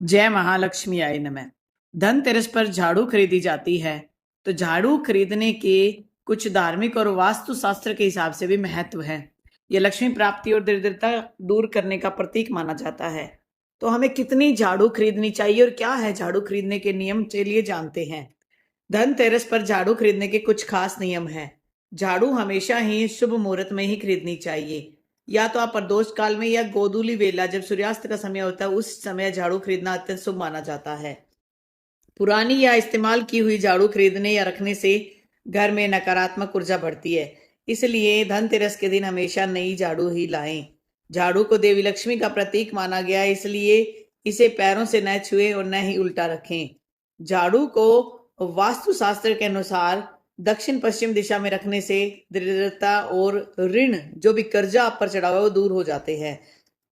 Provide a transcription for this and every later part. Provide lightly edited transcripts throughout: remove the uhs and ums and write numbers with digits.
जय महालक्ष्मी आय नमः। धनतेरस पर झाड़ू खरीदी जाती है। तो झाड़ू खरीदने के कुछ धार्मिक और वास्तु शास्त्र के हिसाब से भी महत्व है। यह लक्ष्मी प्राप्ति और दरिद्रता दूर करने का प्रतीक माना जाता है। तो हमें कितनी झाड़ू खरीदनी चाहिए और क्या है झाड़ू खरीदने के नियम, चलिए जानते हैं। धनतेरस पर झाड़ू खरीदने के कुछ खास नियम हैं। झाड़ू हमेशा ही शुभ मुहूर्त में ही खरीदनी चाहिए। या तो आप प्रदोष काल में या गोधूली वेला जब सूर्यास्त का समय होता है उस समय झाड़ू खरीदना अत्यंत शुभ माना जाता है। पुरानी या इस्तेमाल की हुई झाड़ू खरीदने या रखने से घर में नकारात्मक ऊर्जा बढ़ती है। इसलिए धनतेरस के दिन हमेशा नई झाड़ू ही लाएं। झाड़ू को देवी लक्ष्मी का प्रतीक माना गया है, इसलिए इसे पैरों से न छुएं और न ही उल्टा रखें। झाड़ू को वास्तु शास्त्र के अनुसार दक्षिण पश्चिम दिशा में रखने से दरिद्रता और ऋण, जो भी कर्जा आप पर चढ़ा हुआ है, वो दूर हो जाते हैं।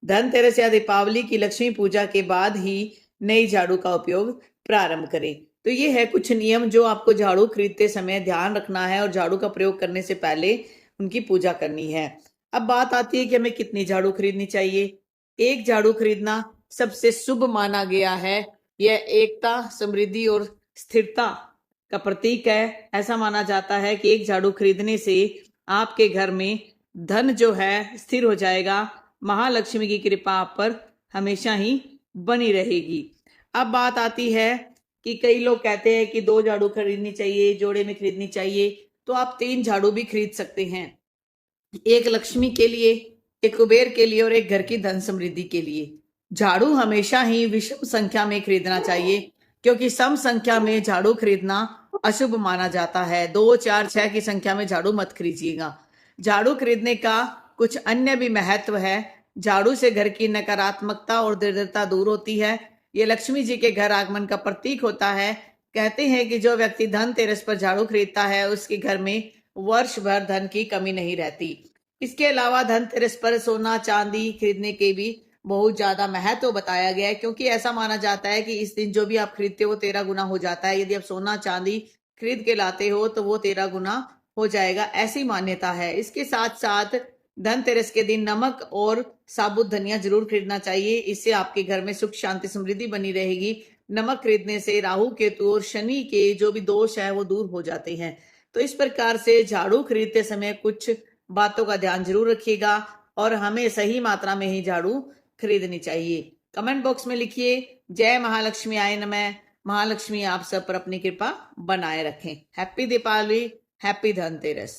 धनतेरस या दीपावली की लक्ष्मी पूजा के बाद ही नई झाड़ू का उपयोग प्रारंभ करें। तो ये है कुछ नियम जो आपको झाड़ू खरीदते समय ध्यान रखना है और झाड़ू का प्रयोग करने से पहले उनकी पूजा करनी है। अब बात आती है कि हमें कितनी झाड़ू खरीदनी चाहिए। एक झाड़ू खरीदना सबसे शुभ माना गया है। यह एकता, समृद्धि और स्थिरता का प्रतीक है। ऐसा माना जाता है कि एक झाड़ू खरीदने से आपके घर में धन जो है स्थिर हो जाएगा। महालक्ष्मी की कृपा आप पर हमेशा ही बनी रहेगी। अब बात आती है कि कई लोग कहते हैं कि 2 झाड़ू खरीदनी चाहिए, जोड़े में खरीदनी चाहिए। तो आप 3 झाड़ू भी खरीद सकते हैं, एक लक्ष्मी के लिए, एक कुबेर के लिए और एक घर की धन समृद्धि के लिए। झाड़ू हमेशा ही विषम संख्या में खरीदना चाहिए, क्योंकि सम संख्या में झाड़ू खरीदना अशुभ माना जाता है। 2, 4, 6 की संख्या में झाड़ू मत खरीदिएगा। झाड़ू खरीदने का कुछ अन्य भी महत्व है। झाड़ू से घर की नकारात्मकता और दरिद्रता दूर होती है। ये लक्ष्मी जी के घर आगमन का प्रतीक होता है। कहते हैं कि जो व्यक्ति धनतेरस पर झाड़ू खरीदता है उसके घर में वर्ष भर धन की कमी नहीं रहती। इसके अलावा धनतेरस पर सोना चांदी खरीदने के भी बहुत ज्यादा महत्व बताया गया है, क्योंकि ऐसा माना जाता है कि इस दिन जो भी आप खरीदते हो 13 गुना हो जाता है। यदि आप सोना चांदी खरीद के लाते हो तो वो 13 गुना हो जाएगा, ऐसी मान्यता है। इसके साथ साथ धनतेरस के दिन नमक और साबुत धनिया जरूर खरीदना चाहिए। इससे आपके घर में सुख शांति समृद्धि बनी रहेगी। नमक खरीदने से राहु केतु और शनि के जो भी दोष है वो दूर हो जाते हैं। तो इस प्रकार से झाड़ू खरीदते समय कुछ बातों का ध्यान जरूर रखिएगा और हमें सही मात्रा में ही झाड़ू खरीदनी चाहिए। कमेंट बॉक्स में लिखिए जय महालक्ष्मी आय नमः। महालक्ष्मी आप सब पर अपनी कृपा बनाए रखें। Happy Deepavali, happy Dhanteras.